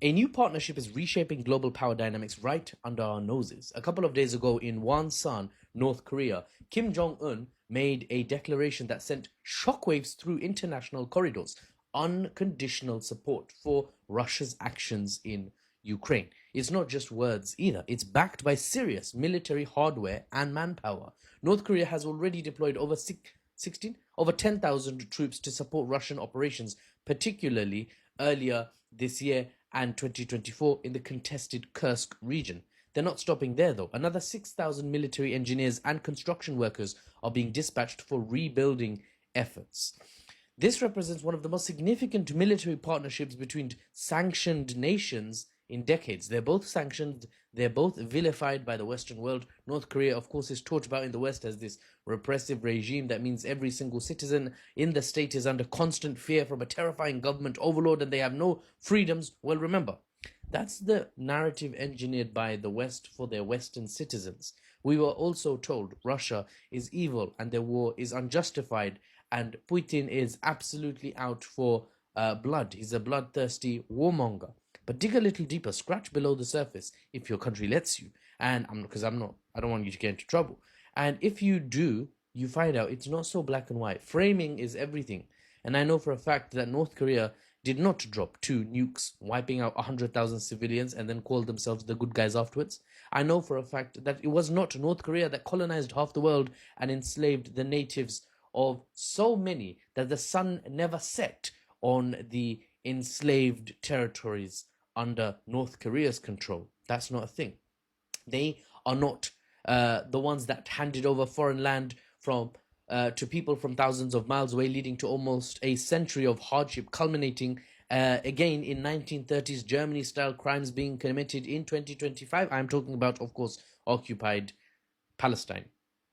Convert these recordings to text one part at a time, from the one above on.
A new partnership is reshaping global power dynamics right under our noses. A couple of days ago in Wonsan, North Korea, Kim Jong un made a declaration that sent shockwaves through international corridors: unconditional support for Russia's actions in Ukraine. It's not just words either, it's backed by serious military hardware and manpower. North Korea has already deployed over 10,000 troops to support Russian operations, particularly earlier this year and 2024 in the contested Kursk region. They're not stopping there though. Another 6,000 military engineers and construction workers are being dispatched for rebuilding efforts. This represents one of the most significant military partnerships between sanctioned nations in decades. They're both sanctioned, they're both vilified by the Western world. North Korea, of course, is talked about in the West as this repressive regime that means every single citizen in the state is under constant fear from a terrifying government overlord and they have no freedoms. Well, remember, that's the narrative engineered by the West for their Western citizens. We were also told Russia is evil and their war is unjustified and Putin is absolutely out for blood. He's a bloodthirsty warmonger. But dig a little deeper, scratch below the surface if your country lets you. And I don't want you to get into trouble. And if you do, you find out it's not so black and white. Framing is everything. And I know for a fact that North Korea did not drop 2 nukes, wiping out 100,000 civilians and then call themselves the good guys afterwards. I know for a fact that it was not North Korea that colonized half the world and enslaved the natives of so many that the sun never set on the enslaved territories under North Korea's control. That's not a thing. They are not the ones that handed over foreign land from to people from thousands of miles away, leading to almost a century of hardship, culminating again in 1930s Germany-style crimes being committed in 2025. I'm talking about, of course, occupied Palestine.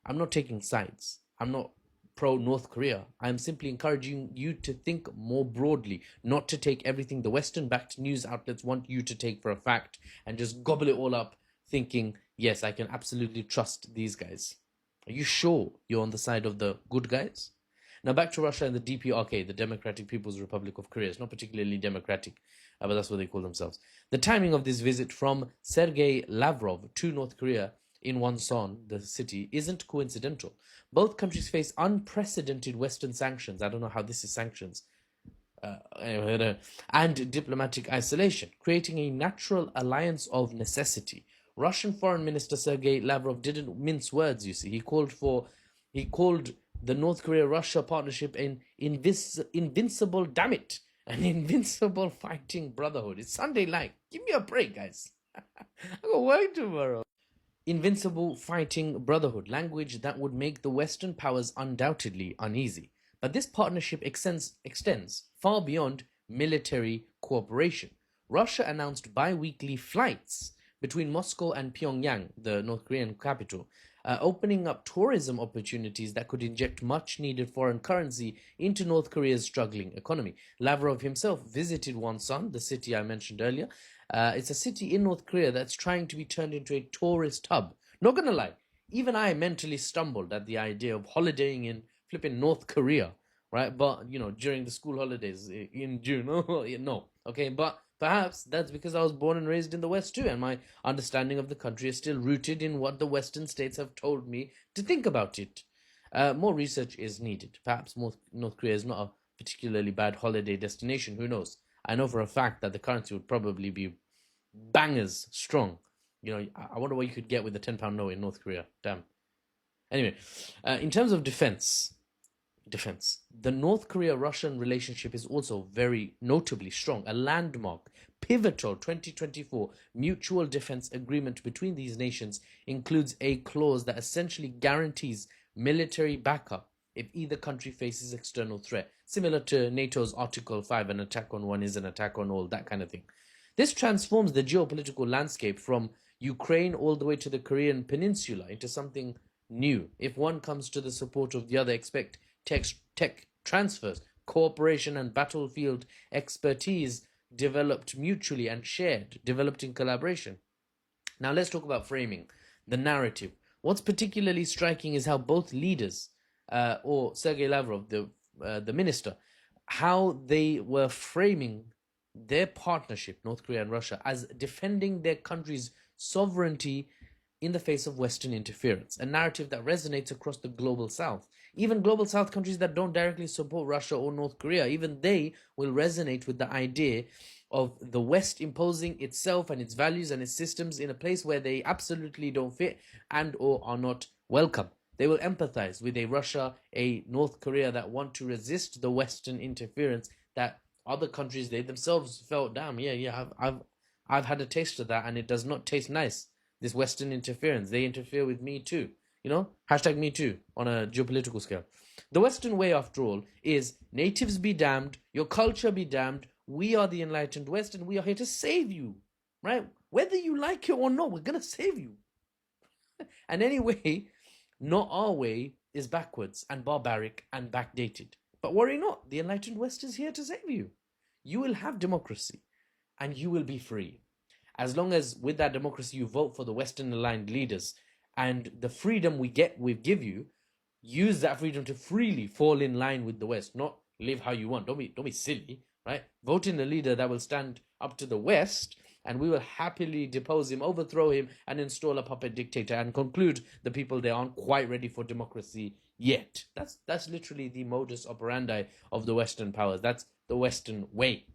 I'm not taking sides. I'm not pro-North Korea. I'm simply encouraging you to think more broadly, not to take everything the Western-backed news outlets want you to take for a fact and just gobble it all up thinking, yes, I can absolutely trust these guys. Are you sure you're on the side of the good guys? Now back to Russia and the DPRK, the Democratic People's Republic of Korea. It's not particularly democratic, but that's what they call themselves. The timing of this visit from Sergei Lavrov to North Korea in Wonsan, the city, isn't coincidental. Both countries face unprecedented Western sanctions. I don't know how this is sanctions. And diplomatic isolation, creating a natural alliance of necessity. Russian Foreign Minister Sergei Lavrov didn't mince words, you see. He called the North Korea-Russia partnership an invincible, damn it, an invincible fighting brotherhood. It's Sunday night. Give me a break, guys. I got work tomorrow. Invincible fighting brotherhood, language that would make the Western powers undoubtedly uneasy. But this partnership extends far beyond military cooperation. Russia announced bi-weekly flights between Moscow and Pyongyang, the North Korean capital, opening up tourism opportunities that could inject much-needed foreign currency into North Korea's struggling economy. Lavrov himself visited Wonsan, the city I mentioned earlier. It's a city in North Korea that's trying to be turned into a tourist hub. Not gonna lie, even I mentally stumbled at the idea of holidaying in flipping North Korea, right? But, during the school holidays in June, no, okay? But perhaps that's because I was born and raised in the West too, and my understanding of the country is still rooted in what the Western states have told me to think about it. More research is needed. Perhaps North Korea is not a particularly bad holiday destination, who knows? I know for a fact that the currency would probably be bangers strong. I wonder what you could get with a £10 note in North Korea. Damn. Anyway, in terms of defense, the North Korea-Russian relationship is also very notably strong. A landmark, pivotal 2024 mutual defense agreement between these nations includes a clause that essentially guarantees military backup if either country faces external threat, similar to NATO's Article 5, an attack on one is an attack on all, that kind of thing. This transforms the geopolitical landscape from Ukraine all the way to the Korean Peninsula into something new. If one comes to the support of the other, expect tech transfers, cooperation and battlefield expertise developed mutually and shared, developed in collaboration. Now let's talk about framing, the narrative. What's particularly striking is how both leaders, or Sergei Lavrov, the minister, how they were framing their partnership, North Korea and Russia, as defending their country's sovereignty in the face of Western interference, a narrative that resonates across the global South. Even global South countries that don't directly support Russia or North Korea, even they will resonate with the idea of the West imposing itself and its values and its systems in a place where they absolutely don't fit and or are not welcome. They will empathize with a Russia, a North Korea that want to resist the Western interference that other countries, they themselves felt, damn, I've had a taste of that and it does not taste nice. This Western interference, they interfere with me too. Hashtag me too on a geopolitical scale. The Western way, after all, is natives be damned, your culture be damned. We are the enlightened West and we are here to save you, right? Whether you like it or not, we're going to save you. And anyway, not our way is backwards and barbaric and backdated. But worry not, the enlightened West is here to save you. You will have democracy and you will be free. As long as with that democracy you vote for the Western aligned leaders and the freedom we give you, use that freedom to freely fall in line with the West, not live how you want. Don't be silly, right? Vote in a leader that will stand up to the West and we will happily depose him, overthrow him, and install a puppet dictator and conclude the people there aren't quite ready for democracy yet. That's literally the modus operandi of the Western powers. That's the Western way.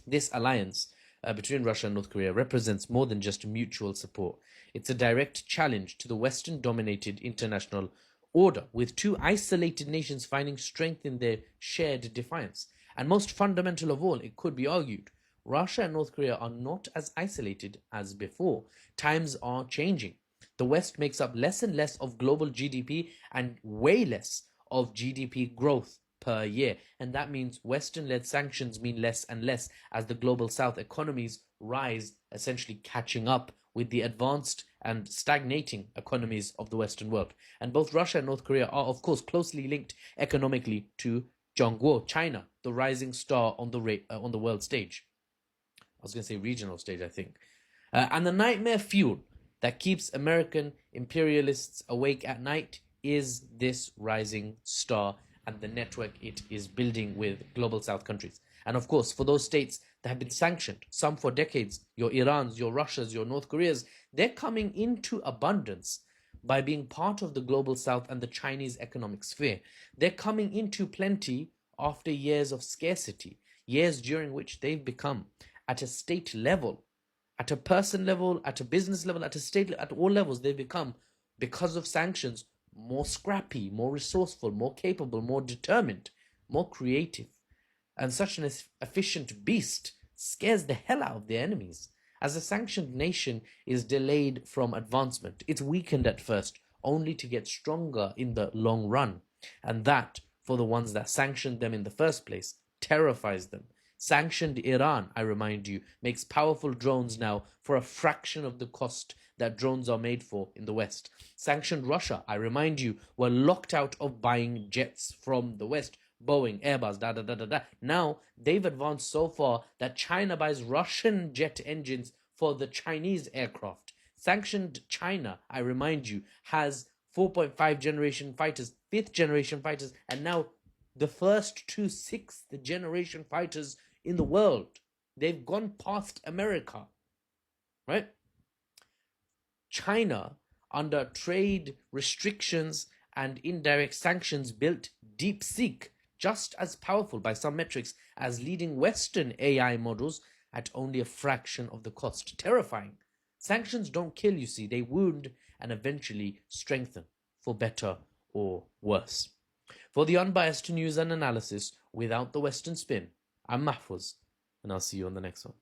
This alliance between Russia and North Korea represents more than just mutual support. It's a direct challenge to the Western-dominated international order, with two isolated nations finding strength in their shared defiance. And most fundamental of all, it could be argued, Russia and North Korea are not as isolated as before. Times are changing. The West makes up less and less of global GDP and way less of GDP growth per year. And that means Western-led sanctions mean less and less as the global South economies rise, essentially catching up with the advanced and stagnating economies of the Western world. And both Russia and North Korea are, of course, closely linked economically to Zhongguo, China, the rising star on the world stage. I was going to say regional stage, I think. And the nightmare fuel that keeps American imperialists awake at night is this rising star and the network it is building with global South countries. And of course, for those states that have been sanctioned, some for decades, your Irans, your Russias, your North Koreas, they're coming into abundance by being part of the global South and the Chinese economic sphere. They're coming into plenty after years of scarcity, years during which they've become, at a state level, at a person level, at a business level, at a state, at all levels, they've become, because of sanctions, more scrappy, more resourceful, more capable, more determined, more creative. And such an efficient beast scares the hell out of their enemies. As a sanctioned nation is delayed from advancement, it's weakened at first, only to get stronger in the long run. And that, for the ones that sanctioned them in the first place, terrifies them. Sanctioned Iran, I remind you, makes powerful drones now for a fraction of the cost that drones are made for in the West. Sanctioned Russia, I remind you, were locked out of buying jets from the West. Boeing, Airbus, da. Now, they've advanced so far that China buys Russian jet engines for the Chinese aircraft. Sanctioned China, I remind you, has 4.5 generation fighters, 5th generation fighters, and now the first two 6th generation fighters in the world. They've gone past America, right? China, under trade restrictions and indirect sanctions, built DeepSeek, just as powerful by some metrics as leading Western AI models at only a fraction of the cost. Terrifying. Sanctions don't kill, you see, they wound and eventually strengthen, for better or worse. For the unbiased news and analysis without the Western spin, I'm Mahfouz, and I'll see you on the next one.